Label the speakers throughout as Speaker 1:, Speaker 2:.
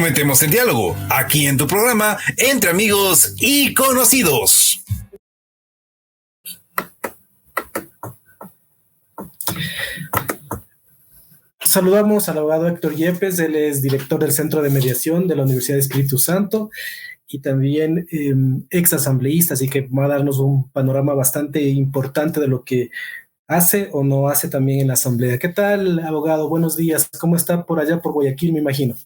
Speaker 1: Fomentemos el diálogo, aquí en tu programa, Entre Amigos y Conocidos.
Speaker 2: Saludamos al abogado Héctor Yepes, él es director del Centro de Mediación de la Universidad de Espíritu Santo y también ex asambleísta, así que va a darnos un panorama bastante importante de lo que hace o no hace también en la asamblea. ¿Qué tal, abogado? Buenos días. ¿Cómo está por allá, por Guayaquil, me imagino?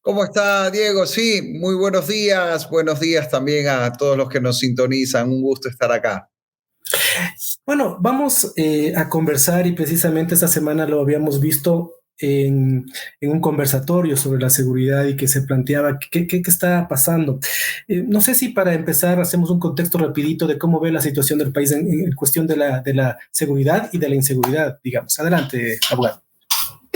Speaker 3: ¿Cómo está, Diego? Sí, muy buenos días. Buenos días también a todos los que nos sintonizan. Un gusto estar acá.
Speaker 2: Bueno, vamos a conversar y precisamente esta semana lo habíamos visto en un conversatorio sobre la seguridad y que se planteaba qué está pasando. No sé si para empezar hacemos un contexto rapidito de cómo ve la situación del país en cuestión de la seguridad y de la inseguridad, digamos. Adelante, abogado.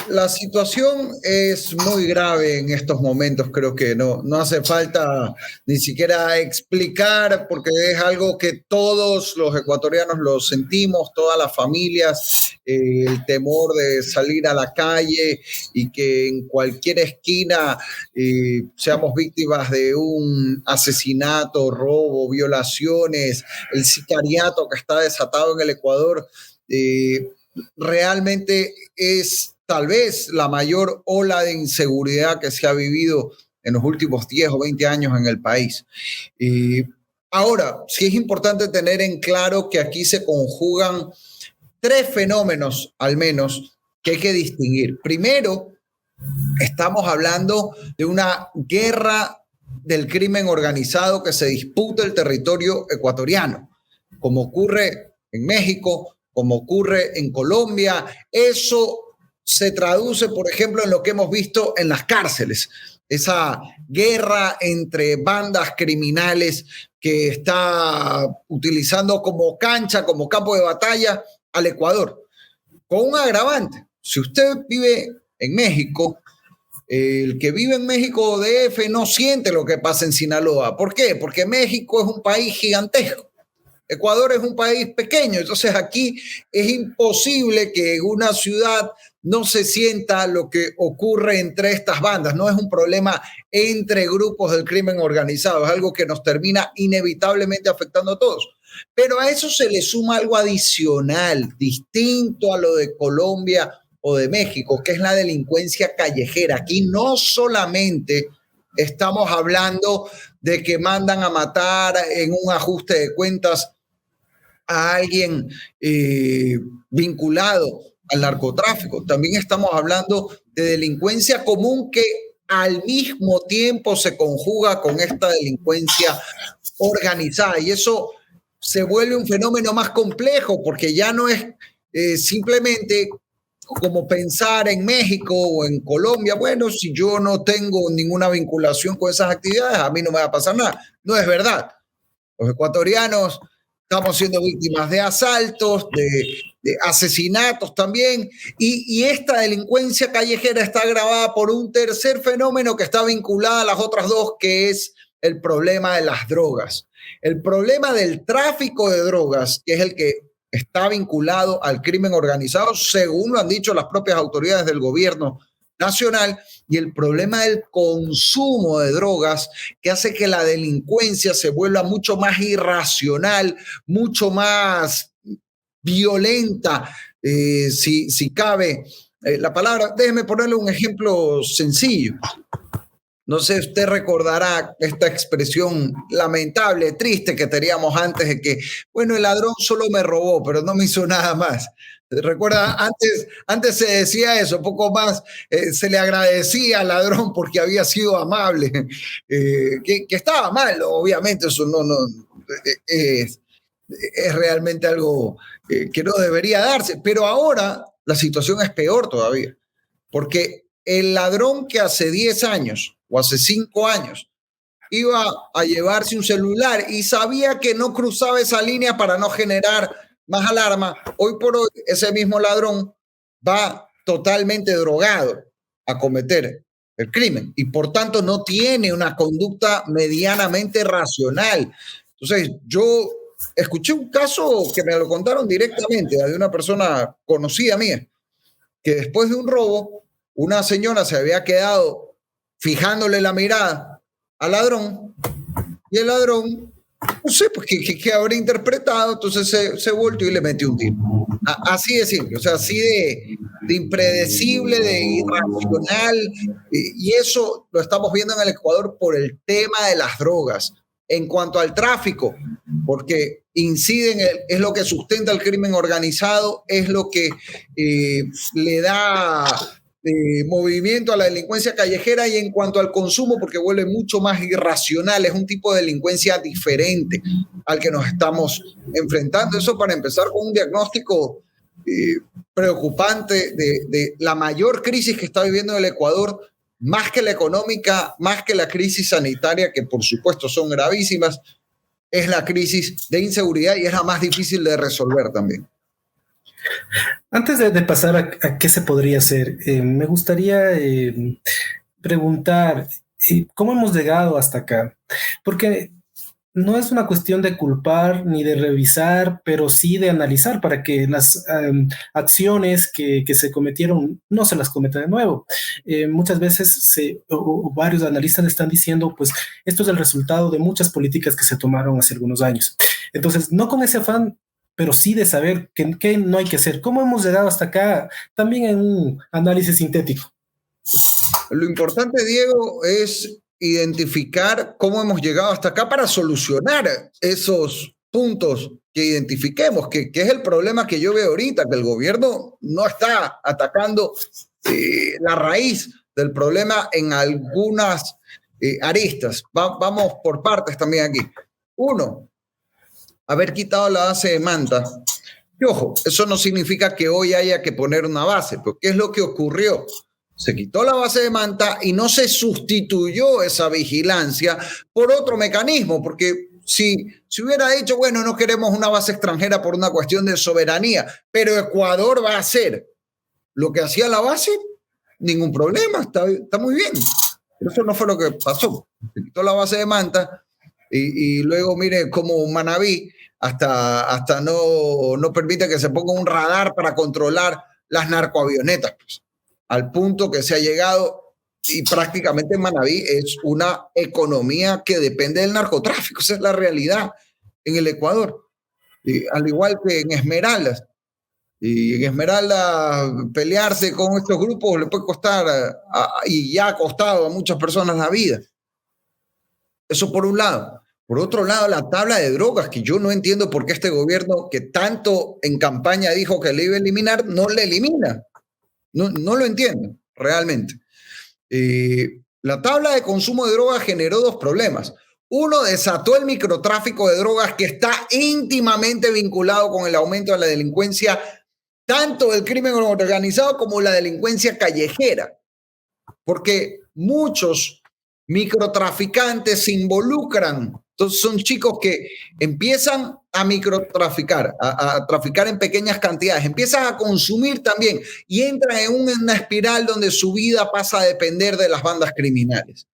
Speaker 3: La situación es muy grave en estos momentos, creo que no hace falta ni siquiera explicar porque es algo que todos los ecuatorianos lo sentimos, todas las familias, el temor de salir a la calle y que en cualquier esquina seamos víctimas de un asesinato, robo, violaciones, el sicariato que está desatado en el Ecuador, realmente es tal vez la mayor ola de inseguridad que se ha vivido en los últimos 10 o 20 años en el país. Ahora, sí es importante tener en claro que aquí se conjugan tres fenómenos, al menos, que hay que distinguir. Primero, estamos hablando de una guerra del crimen organizado que se disputa el territorio ecuatoriano, como ocurre en México, como ocurre en Colombia. Eso se traduce, por ejemplo, en lo que hemos visto en las cárceles, esa guerra entre bandas criminales que está utilizando como cancha, como campo de batalla al Ecuador, con un agravante. Si usted vive en México, el que vive en México DF no siente lo que pasa en Sinaloa. ¿Por qué? Porque México es un país gigantesco. Ecuador es un país pequeño, entonces aquí es imposible que en una ciudad no se sienta lo que ocurre entre estas bandas. No es un problema entre grupos del crimen organizado, es algo que nos termina inevitablemente afectando a todos. Pero a eso se le suma algo adicional, distinto a lo de Colombia o de México, que es la delincuencia callejera. Aquí no solamente estamos hablando de que mandan a matar en un ajuste de cuentas a alguien vinculado al narcotráfico. También estamos hablando de delincuencia común que al mismo tiempo se conjuga con esta delincuencia organizada. Y eso se vuelve un fenómeno más complejo porque ya no es simplemente como pensar en México o en Colombia. Bueno, si yo no tengo ninguna vinculación con esas actividades, a mí no me va a pasar nada. No es verdad. Los ecuatorianos estamos siendo víctimas de asaltos, de asesinatos también, y esta delincuencia callejera está agravada por un tercer fenómeno que está vinculado a las otras dos, que es el problema de las drogas. El problema del tráfico de drogas, que es el que está vinculado al crimen organizado, según lo han dicho las propias autoridades del gobierno nacional, y el problema del consumo de drogas, que hace que la delincuencia se vuelva mucho más irracional, mucho más violenta, si cabe la palabra. Déjeme ponerle un ejemplo sencillo. No sé, usted recordará esta expresión lamentable, triste que teníamos antes de que, bueno, el ladrón solo me robó, pero no me hizo nada más. Recuerda, antes se decía eso, poco más se le agradecía al ladrón porque había sido amable, que estaba mal, obviamente, eso no es realmente algo que no debería darse, pero ahora la situación es peor todavía, porque el ladrón que hace 10 años o hace 5 años iba a llevarse un celular y sabía que no cruzaba esa línea para no generar más alarma, hoy por hoy ese mismo ladrón va totalmente drogado a cometer el crimen y por tanto no tiene una conducta medianamente racional. Entonces yo escuché un caso que me lo contaron directamente de una persona conocida mía, que después de un robo, una señora se había quedado fijándole la mirada al ladrón, y el ladrón, no sé, pues que habrá interpretado, entonces se volteó y le metió un tiro. Así de simple, o sea, así de impredecible, de irracional, y eso lo estamos viendo en el Ecuador por el tema de las drogas. En cuanto al tráfico, porque inciden, es lo que sustenta el crimen organizado, es lo que le da movimiento a la delincuencia callejera, y en cuanto al consumo, porque vuelve mucho más irracional, es un tipo de delincuencia diferente al que nos estamos enfrentando. Eso para empezar con un diagnóstico preocupante de la mayor crisis que está viviendo el Ecuador, más que la económica, más que la crisis sanitaria, que por supuesto son gravísimas, es la crisis de inseguridad y es la más difícil de resolver también.
Speaker 2: Antes de pasar a qué se podría hacer, me gustaría preguntar cómo hemos llegado hasta acá, porque no es una cuestión de culpar ni de revisar, pero sí de analizar para que las acciones que se cometieron no se las cometan de nuevo. Muchas veces varios analistas están diciendo, pues esto es el resultado de muchas políticas que se tomaron hace algunos años. Entonces, no con ese afán, pero sí de saber qué no hay que hacer. ¿Cómo hemos llegado hasta acá? También en un análisis sintético.
Speaker 3: Lo importante, Diego, es identificar cómo hemos llegado hasta acá para solucionar esos puntos que identifiquemos, que es el problema que yo veo ahorita, que el gobierno no está atacando la raíz del problema en algunas aristas. Vamos por partes también aquí. Uno, haber quitado la base de Manta. Y ojo, eso no significa que hoy haya que poner una base, porque ¿qué es lo que ocurrió? Se quitó la base de Manta y no se sustituyó esa vigilancia por otro mecanismo, porque si hubiera dicho, bueno, no queremos una base extranjera por una cuestión de soberanía, pero Ecuador va a hacer lo que hacía la base, ningún problema, está muy bien. Pero eso no fue lo que pasó. Se quitó la base de Manta y luego, mire, como Manabí hasta no permite que se ponga un radar para controlar las narcoavionetas, pues, al punto que se ha llegado, y prácticamente Manabí es una economía que depende del narcotráfico. Esa es la realidad en el Ecuador, al igual que en Esmeraldas. Y en Esmeralda pelearse con estos grupos le puede costar, y ya ha costado a muchas personas la vida. Eso por un lado. Por otro lado, la tabla de drogas, que yo no entiendo por qué este gobierno, que tanto en campaña dijo que le iba a eliminar, no la elimina. No lo entiendo, realmente. La tabla de consumo de drogas generó dos problemas. Uno, desató el microtráfico de drogas, que está íntimamente vinculado con el aumento de la delincuencia, tanto del crimen organizado como la delincuencia callejera, porque muchos microtraficantes se involucran. Entonces son chicos que empiezan a microtraficar, a traficar en pequeñas cantidades, empiezan a consumir también y entran en una espiral donde su vida pasa a depender de las bandas criminales.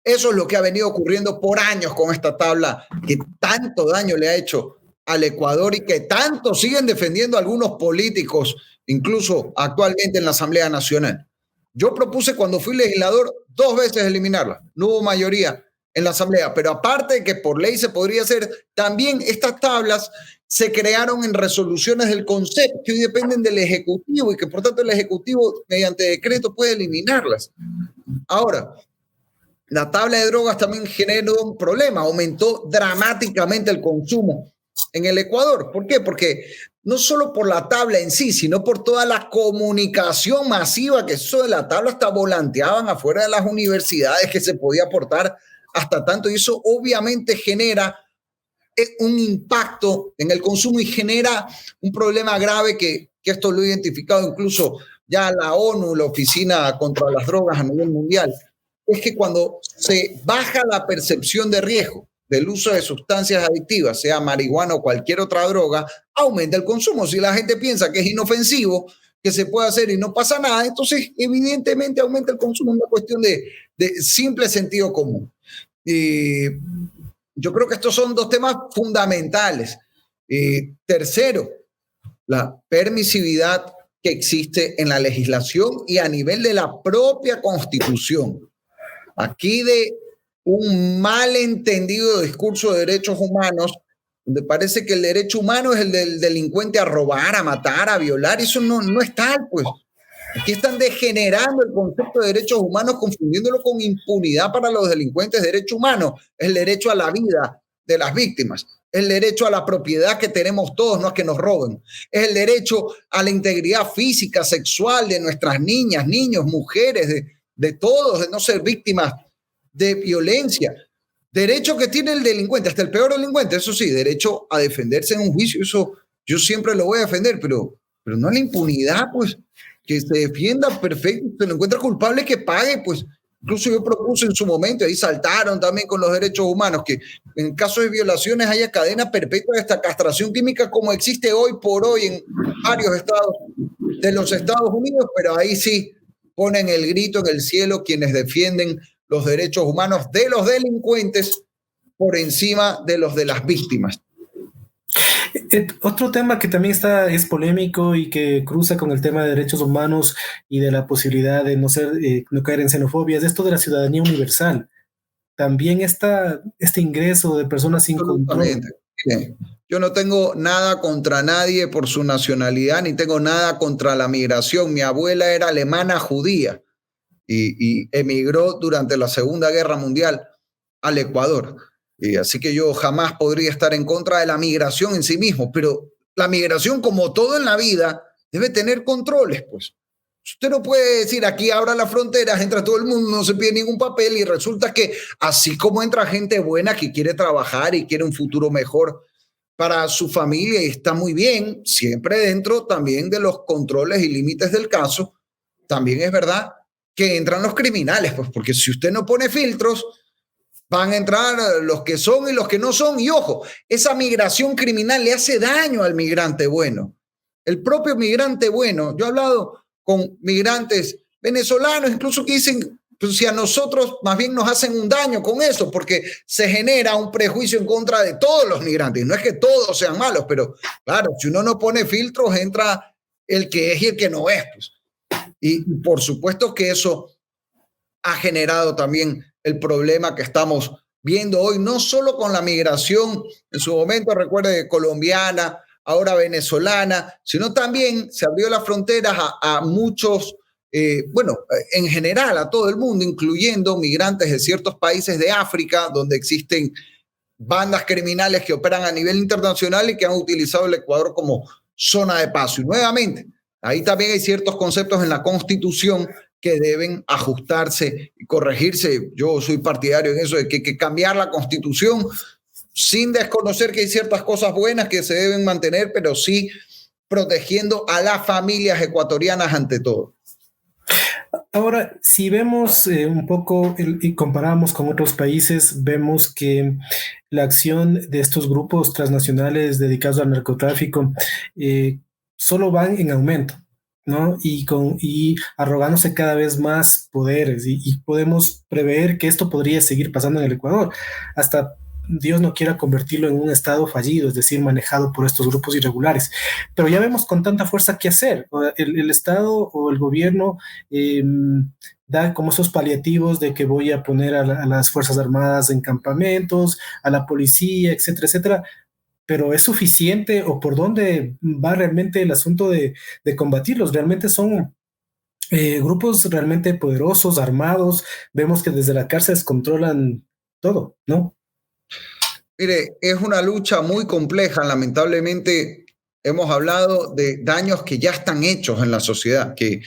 Speaker 3: Eso es lo que ha venido ocurriendo por años con esta tabla que tanto daño le ha hecho al Ecuador y que tanto siguen defendiendo algunos políticos, incluso actualmente en la Asamblea Nacional. Yo propuse cuando fui legislador 2 veces eliminarla, no hubo mayoría en la Asamblea, pero aparte de que por ley se podría hacer, también estas tablas se crearon en resoluciones del Consejo que hoy dependen del Ejecutivo y que por tanto el Ejecutivo mediante decreto puede eliminarlas. Ahora, la tabla de drogas también generó un problema, aumentó dramáticamente el consumo en el Ecuador. ¿Por qué? Porque no solo por la tabla en sí, sino por toda la comunicación masiva que eso de la tabla hasta volanteaban afuera de las universidades que se podía aportar hasta tanto, y eso obviamente genera un impacto en el consumo y genera un problema grave que esto lo ha identificado incluso ya la ONU, la Oficina contra las Drogas a nivel mundial, es que cuando se baja la percepción de riesgo del uso de sustancias adictivas, sea marihuana o cualquier otra droga, aumenta el consumo. Si la gente piensa que es inofensivo, que se puede hacer y no pasa nada, entonces evidentemente aumenta el consumo. Es una cuestión de simple sentido común. Yo creo que estos son dos temas fundamentales. Tercero, la permisividad que existe en la legislación y a nivel de la propia Constitución. aquí de un malentendido discurso de derechos humanos, donde parece que el derecho humano es el del delincuente a robar, a matar, a violar. Eso no es tal, pues. Aquí están degenerando el concepto de derechos humanos, confundiéndolo con impunidad para los delincuentes. Derecho humano es el derecho a la vida de las víctimas, es el derecho a la propiedad que tenemos todos, no a que nos roben, es el derecho a la integridad física, sexual de nuestras niñas, niños, mujeres, de todos, de no ser víctimas de violencia. Derecho que tiene el delincuente, hasta el peor delincuente, eso sí, derecho a defenderse en un juicio, eso yo siempre lo voy a defender, pero no la impunidad, pues, que se defienda perfecto, se lo encuentra culpable que pague, pues. Incluso yo propuse en su momento, ahí saltaron también con los derechos humanos, que en caso de violaciones haya cadena perpetua de esta castración química como existe hoy por hoy en varios estados de los Estados Unidos, pero ahí sí ponen el grito en el cielo quienes defienden los derechos humanos de los delincuentes por encima de los de las víctimas.
Speaker 2: Otro tema que también es polémico y que cruza con el tema de derechos humanos y de la posibilidad de no caer en xenofobia es esto de la ciudadanía universal. También este ingreso de personas sin control.
Speaker 3: Yo no tengo nada contra nadie por su nacionalidad, ni tengo nada contra la migración. Mi abuela era alemana judía y emigró durante la Segunda Guerra Mundial al Ecuador. Y así que yo jamás podría estar en contra de la migración en sí mismo, pero la migración, como todo en la vida, debe tener controles, pues. Usted no puede decir aquí abra las fronteras, entra todo el mundo, no se pide ningún papel y resulta que así como entra gente buena que quiere trabajar y quiere un futuro mejor para su familia y está muy bien, siempre dentro también de los controles y límites del caso, también es verdad que entran los criminales, pues porque si usted no pone filtros, van a entrar los que son y los que no son. Y ojo, esa migración criminal le hace daño al migrante bueno. El propio migrante bueno, yo he hablado con migrantes venezolanos, incluso que dicen, pues si a nosotros más bien nos hacen un daño con eso, porque se genera un prejuicio en contra de todos los migrantes. No es que todos sean malos, pero claro, si uno no pone filtros, entra el que es y el que no es. Pues. Y por supuesto que eso ha generado también el problema que estamos viendo hoy, no solo con la migración, en su momento, recuerde, colombiana, ahora venezolana, sino también se abrió las fronteras a muchos, en general a todo el mundo, incluyendo migrantes de ciertos países de África, donde existen bandas criminales que operan a nivel internacional y que han utilizado el Ecuador como zona de paso. Y nuevamente, ahí también hay ciertos conceptos en la Constitución que deben ajustarse y corregirse. Yo soy partidario en eso de que hay que cambiar la Constitución sin desconocer que hay ciertas cosas buenas que se deben mantener, pero sí protegiendo a las familias ecuatorianas ante todo.
Speaker 2: Ahora, si vemos un poco y comparamos con otros países, vemos que la acción de estos grupos transnacionales dedicados al narcotráfico solo van en aumento, ¿no? Y arrogándose cada vez más poderes y podemos prever que esto podría seguir pasando en el Ecuador, hasta Dios no quiera convertirlo en un estado fallido, es decir, manejado por estos grupos irregulares. Pero ya vemos con tanta fuerza qué hacer. El Estado o el gobierno da como esos paliativos de que voy a poner a las Fuerzas Armadas en campamentos, a la policía, etcétera, etcétera. Pero ¿es suficiente o por dónde va realmente el asunto de combatirlos? Realmente son grupos realmente poderosos, armados. Vemos que desde la cárcel controlan todo, ¿no?
Speaker 3: Mire, es una lucha muy compleja. Lamentablemente hemos hablado de daños que ya están hechos en la sociedad, que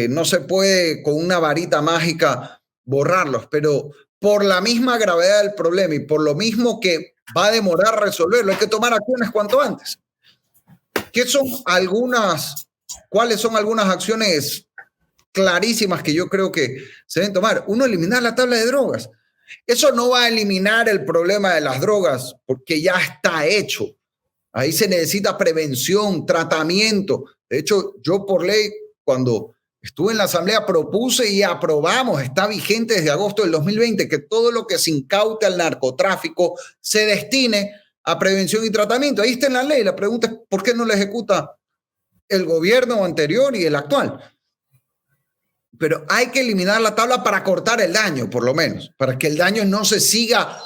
Speaker 3: no se puede con una varita mágica borrarlos, pero por la misma gravedad del problema y por lo mismo que va a demorar resolverlo, hay que tomar acciones cuanto antes. ¿Cuáles son algunas acciones clarísimas que yo creo que se deben tomar? Uno, eliminar la tabla de drogas. Eso no va a eliminar el problema de las drogas porque ya está hecho. Ahí se necesita prevención, tratamiento. De hecho, yo por ley, cuando estuve en la Asamblea, propuse y aprobamos, está vigente desde agosto del 2020, que todo lo que se incaute al narcotráfico se destine a prevención y tratamiento. Ahí está en la ley. La pregunta es, ¿por qué no la ejecuta el gobierno anterior y el actual? pero hay que eliminar la tabla para cortar el daño, por lo menos, para que el daño no se siga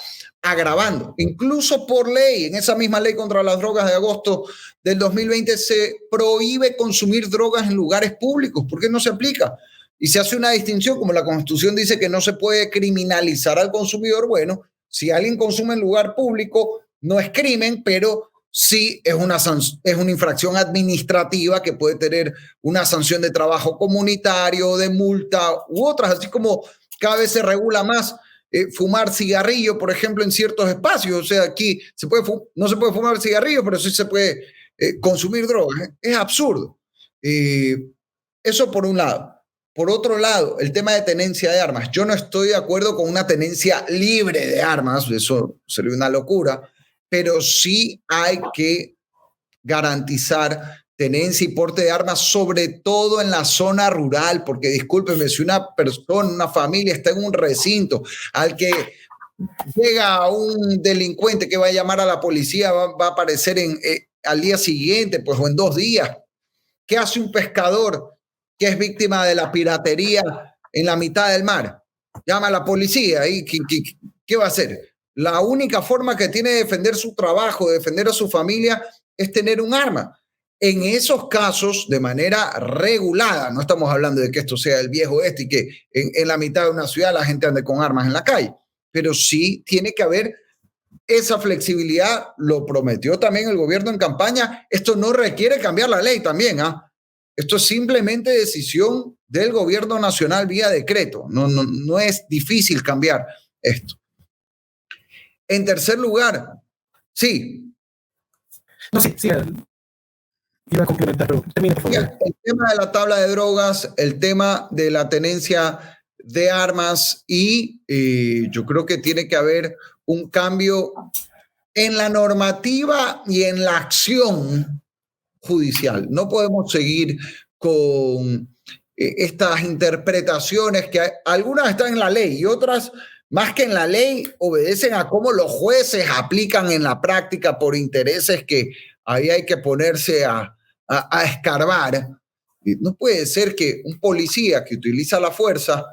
Speaker 3: agravando. Incluso por ley, en esa misma ley contra las drogas de agosto del 2020 se prohíbe consumir drogas en lugares públicos. ¿Por qué no se aplica? Y se hace una distinción, como la Constitución dice que no se puede criminalizar al consumidor. Bueno, si alguien consume en lugar público, no es crimen, pero sí es una infracción administrativa que puede tener una sanción de trabajo comunitario, de multa u otras, así como cada vez se regula más fumar cigarrillo, por ejemplo, en ciertos espacios. O sea, aquí no se puede fumar cigarrillo, pero sí se puede consumir drogas. Es absurdo. Eso por un lado. Por otro lado, el tema de tenencia de armas. Yo no estoy de acuerdo con una tenencia libre de armas, eso sería una locura, pero sí hay que garantizar tenencia y porte de armas, sobre todo en la zona rural, porque discúlpeme, si una persona, una familia está en un recinto al que llega un delincuente que va a llamar a la policía, va a aparecer al día siguiente, pues, o en 2 días. ¿Qué hace un pescador que es víctima de la piratería en la mitad del mar? Llama a la policía y ¿qué va a hacer? La única forma que tiene de defender su trabajo, de defender a su familia, es tener un arma. En esos casos, de manera regulada, no estamos hablando de que esto sea el viejo este y que en la mitad de una ciudad la gente ande con armas en la calle, pero sí tiene que haber esa flexibilidad. Lo prometió también el gobierno en campaña. Esto no requiere cambiar la ley también, ¿ah? Esto es simplemente decisión del gobierno nacional vía decreto. No es difícil cambiar esto. En tercer lugar, sí.
Speaker 2: No, sí, iba a complementar, pero termina, por favor.
Speaker 3: El tema de la tabla de drogas, el tema de la tenencia de armas y yo creo que tiene que haber un cambio en la normativa y en la acción judicial. No podemos seguir con estas interpretaciones que algunas están en la ley y otras, más que en la ley, obedecen a cómo los jueces aplican en la práctica por intereses que ahí hay que ponerse a escarbar. No puede ser que un policía que utiliza la fuerza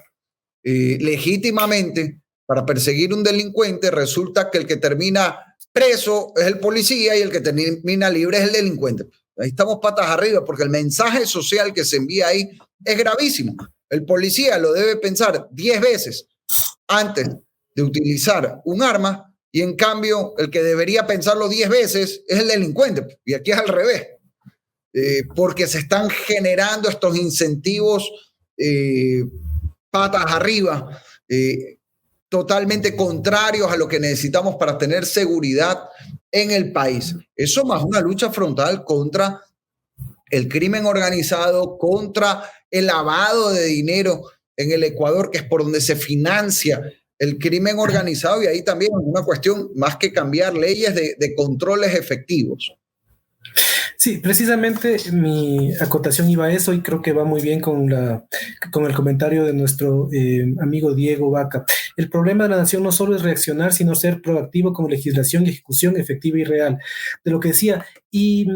Speaker 3: legítimamente para perseguir un delincuente, resulta que el que termina preso es el policía y el que termina libre es el delincuente. Ahí estamos patas arriba, porque el mensaje social que se envía ahí es gravísimo. El policía lo debe pensar 10 veces antes de utilizar un arma, y en cambio el que debería pensarlo 10 veces es el delincuente. Y aquí es al revés, porque se están generando estos incentivos patas arriba, totalmente contrarios a lo que necesitamos para tener seguridad en el país. Eso más una lucha frontal contra el crimen organizado, contra el lavado de dinero en el Ecuador, que es por donde se financia el crimen organizado, y ahí también es una cuestión más que cambiar leyes de controles efectivos.
Speaker 2: Sí, precisamente mi acotación iba a eso y creo que va muy bien con el comentario de nuestro amigo Diego Vaca. El problema de la nación no solo es reaccionar, sino ser proactivo con legislación y ejecución efectiva y real. De lo que decía, y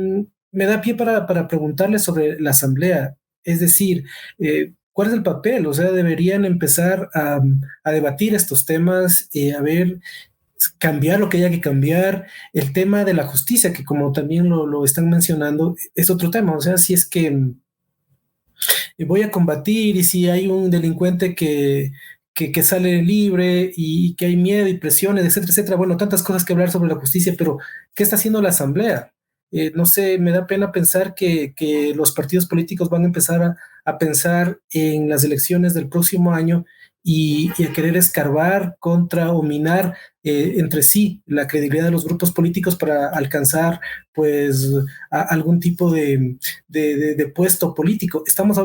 Speaker 2: me da pie para preguntarle sobre la Asamblea, es decir, ¿cuál es el papel? O sea, deberían empezar a debatir estos temas, a ver, cambiar lo que haya que cambiar. El tema de la justicia, que como también lo están mencionando, es otro tema. O sea, si es que voy a combatir y si hay un delincuente que sale libre y que hay miedo y presiones, etcétera, etcétera. Bueno, tantas cosas que hablar sobre la justicia, pero ¿qué está haciendo la Asamblea? No sé, me da pena pensar que los partidos políticos van a empezar a pensar en las elecciones del próximo año y a querer escarbar contra o minar entre sí la credibilidad de los grupos políticos para alcanzar pues algún tipo de puesto político. Estamos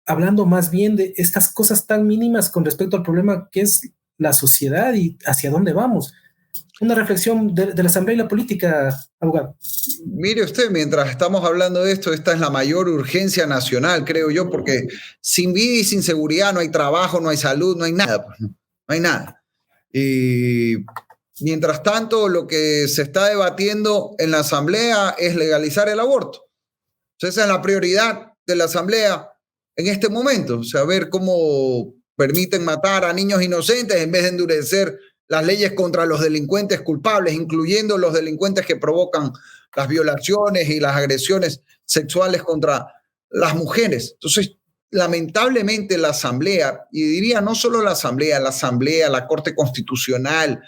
Speaker 2: hablando más bien de estas cosas tan mínimas con respecto al problema que es la sociedad y hacia dónde vamos. Una reflexión de la Asamblea y la política, abogado.
Speaker 3: Mire usted, mientras estamos hablando de esto, esta es la mayor urgencia nacional, creo yo, porque sin vida y sin seguridad no hay trabajo, no hay salud, no hay nada. No hay nada. Y mientras tanto, lo que se está debatiendo en la Asamblea es legalizar el aborto. Entonces, esa es la prioridad de la Asamblea, en este momento. O sea, ver cómo permiten matar a niños inocentes en vez de endurecer las leyes contra los delincuentes culpables, incluyendo los delincuentes que provocan las violaciones y las agresiones sexuales contra las mujeres. Entonces, lamentablemente la Asamblea, y diría no solo la Asamblea, la Corte Constitucional,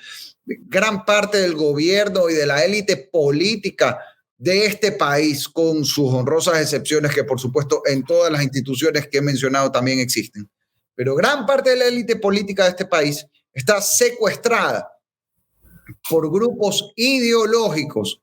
Speaker 3: gran parte del gobierno y de la élite política de este país, con sus honrosas excepciones que por supuesto en todas las instituciones que he mencionado también existen, pero gran parte de la élite política de este país está secuestrada por grupos ideológicos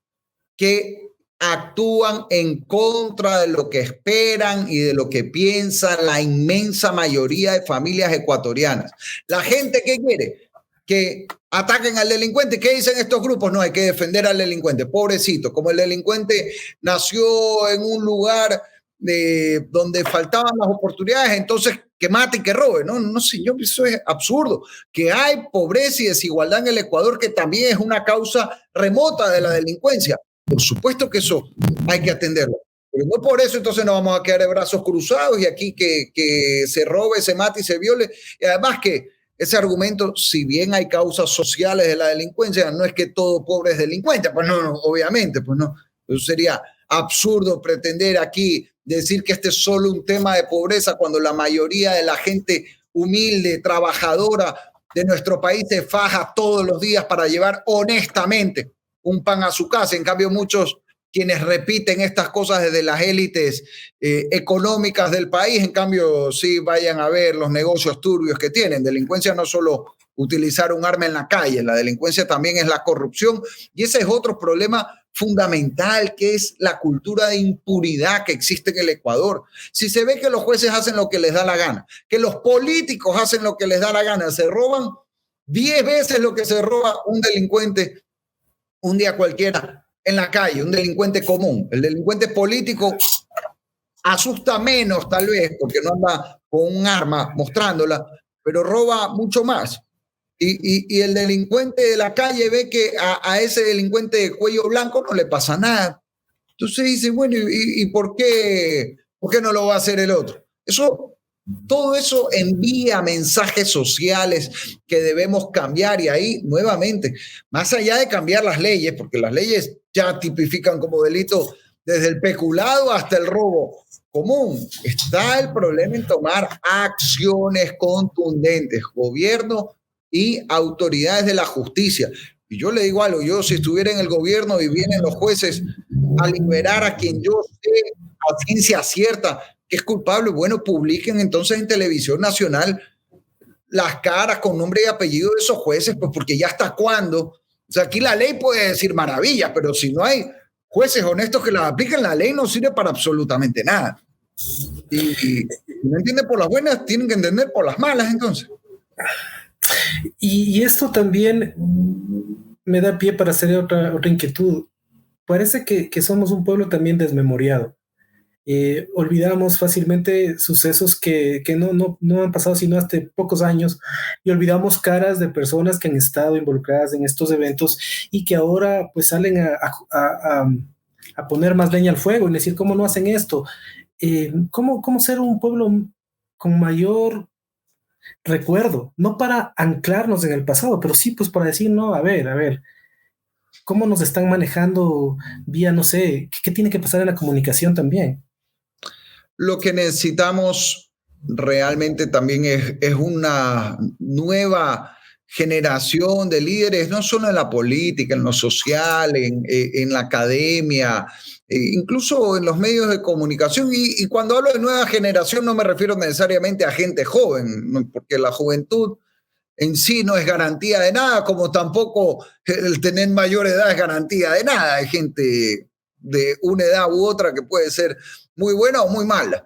Speaker 3: que actúan en contra de lo que esperan y de lo que piensa la inmensa mayoría de familias ecuatorianas. La gente que quiere que ataquen al delincuente. ¿Qué dicen estos grupos? No, hay que defender al delincuente. Pobrecito, como el delincuente nació en un lugar donde faltaban las oportunidades, entonces que mate y que robe. No, no, señor, eso es absurdo. Que hay pobreza y desigualdad en el Ecuador, que también es una causa remota de la delincuencia. Por supuesto que eso hay que atenderlo. Pero no por eso entonces nos vamos a quedar de brazos cruzados y aquí que se robe, se mate y se viole. Y además que ese argumento, si bien hay causas sociales de la delincuencia, no es que todo pobre es delincuente. Pues no, obviamente, pues no. Eso sería absurdo pretender aquí decir que este es solo un tema de pobreza cuando la mayoría de la gente humilde, trabajadora de nuestro país se faja todos los días para llevar honestamente un pan a su casa. En cambio, muchos quienes repiten estas cosas desde las élites económicas del país, en cambio, sí vayan a ver los negocios turbios que tienen. Delincuencia no solo utilizar un arma en la calle, la delincuencia también es la corrupción, y ese es otro problema fundamental, que es la cultura de impunidad que existe en el Ecuador. Si se ve que los jueces hacen lo que les da la gana, que los políticos hacen lo que les da la gana, se roban 10 veces lo que se roba un delincuente un día cualquiera en la calle, un delincuente común. El delincuente político asusta menos tal vez porque no anda con un arma mostrándola, pero roba mucho más. Y el delincuente de la calle ve que a ese delincuente de cuello blanco no le pasa nada. Entonces dice, bueno, ¿y por qué no lo va a hacer el otro? Todo eso envía mensajes sociales que debemos cambiar, y ahí nuevamente, más allá de cambiar las leyes, porque las leyes ya tipifican como delito desde el peculado hasta el robo común, está el problema en tomar acciones contundentes, gobierno y autoridades de la justicia. Y yo le digo algo, yo si estuviera en el gobierno y vienen los jueces a liberar a quien yo sé a ciencia cierta que es culpable, bueno, publiquen entonces en televisión nacional las caras con nombre y apellido de esos jueces, pues porque ya hasta cuándo. O sea, aquí la ley puede decir maravillas, pero si no hay jueces honestos que las apliquen, la ley no sirve para absolutamente nada. Y si no entienden por las buenas, tienen que entender por las malas entonces.
Speaker 2: Y esto también me da pie para hacer otra inquietud. Parece que somos un pueblo también desmemoriado. Olvidamos fácilmente sucesos que no han pasado sino hace pocos años, y olvidamos caras de personas que han estado involucradas en estos eventos y que ahora pues salen a poner más leña al fuego y decir cómo no hacen esto. ¿Cómo ser un pueblo con mayor recuerdo? No para anclarnos en el pasado, pero sí pues para decir, no, a ver, ¿cómo nos están manejando vía, no sé, qué tiene que pasar en la comunicación también?
Speaker 3: Lo que necesitamos realmente también es una nueva generación de líderes, no solo en la política, en lo social, en la academia, incluso en los medios de comunicación. Y cuando hablo de nueva generación no me refiero necesariamente a gente joven, porque la juventud en sí no es garantía de nada, como tampoco el tener mayor edad es garantía de nada. Hay gente de una edad u otra que puede ser muy buena o muy mala,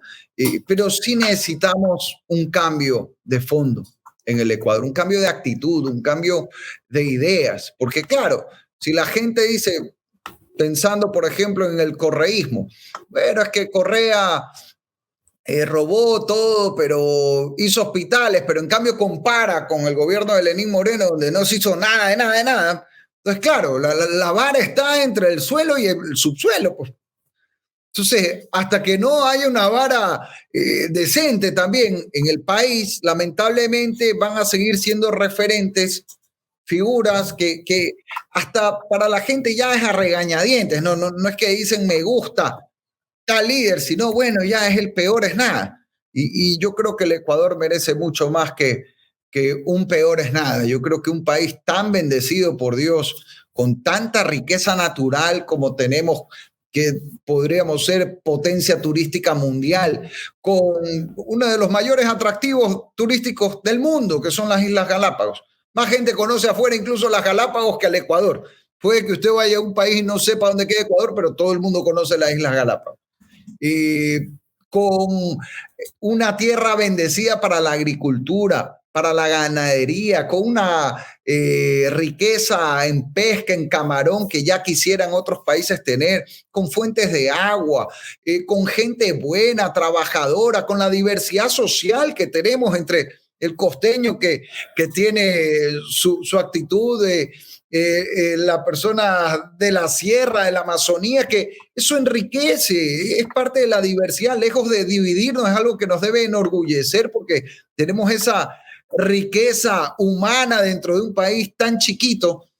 Speaker 3: pero sí necesitamos un cambio de fondo en el Ecuador, un cambio de actitud, un cambio de ideas, porque claro, si la gente dice, pensando por ejemplo en el correísmo, bueno, es que Correa robó todo, pero hizo hospitales, pero en cambio compara con el gobierno de Lenín Moreno, donde no se hizo nada de nada de nada. Entonces, claro, la vara está entre el suelo y el subsuelo, pues. Entonces, hasta que no haya una vara decente también en el país, lamentablemente van a seguir siendo referentes figuras que hasta para la gente ya es a regañadientes, no es que dicen me gusta tal líder, sino bueno, ya es el peor es nada. Y yo creo que el Ecuador merece mucho más que un peor es nada. Yo creo que un país tan bendecido por Dios, con tanta riqueza natural como tenemos, que podríamos ser potencia turística mundial, con uno de los mayores atractivos turísticos del mundo, que son las Islas Galápagos. Más gente conoce afuera incluso las Galápagos que al Ecuador. Puede que usted vaya a un país y no sepa dónde queda Ecuador, pero todo el mundo conoce las Islas Galápagos. Con una tierra bendecida para la agricultura, para la ganadería, con una riqueza en pesca, en camarón que ya quisieran otros países tener, con fuentes de agua, con gente buena, trabajadora, con la diversidad social que tenemos entre el costeño que tiene su actitud de la persona de la sierra, de la Amazonía, que eso enriquece, es parte de la diversidad, lejos de dividirnos, es algo que nos debe enorgullecer porque tenemos esa riqueza humana dentro de un país tan chiquito.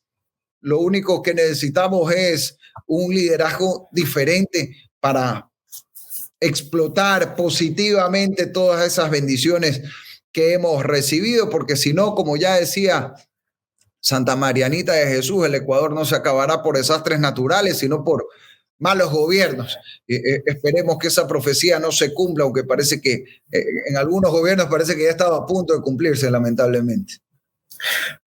Speaker 3: Lo único que necesitamos es un liderazgo diferente para explotar positivamente todas esas bendiciones que hemos recibido, porque si no, como ya decía Santa Marianita de Jesús, el Ecuador no se acabará por desastres naturales, sino por malos gobiernos. Esperemos que esa profecía no se cumpla, aunque parece que en algunos gobiernos parece que ya estaba a punto de cumplirse, lamentablemente.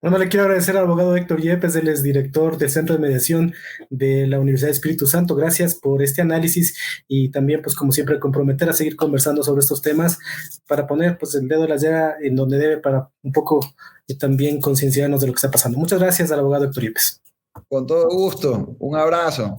Speaker 2: Bueno, le quiero agradecer al abogado Héctor Yepes, él es director del Centro de Mediación de la Universidad de Espíritu Santo. Gracias por este análisis y también, pues como siempre, comprometer a seguir conversando sobre estos temas para poner pues el dedo en la llaga en donde debe, para un poco también concienciarnos de lo que está pasando. Muchas gracias al abogado Héctor Yepes.
Speaker 3: Con todo gusto, un abrazo.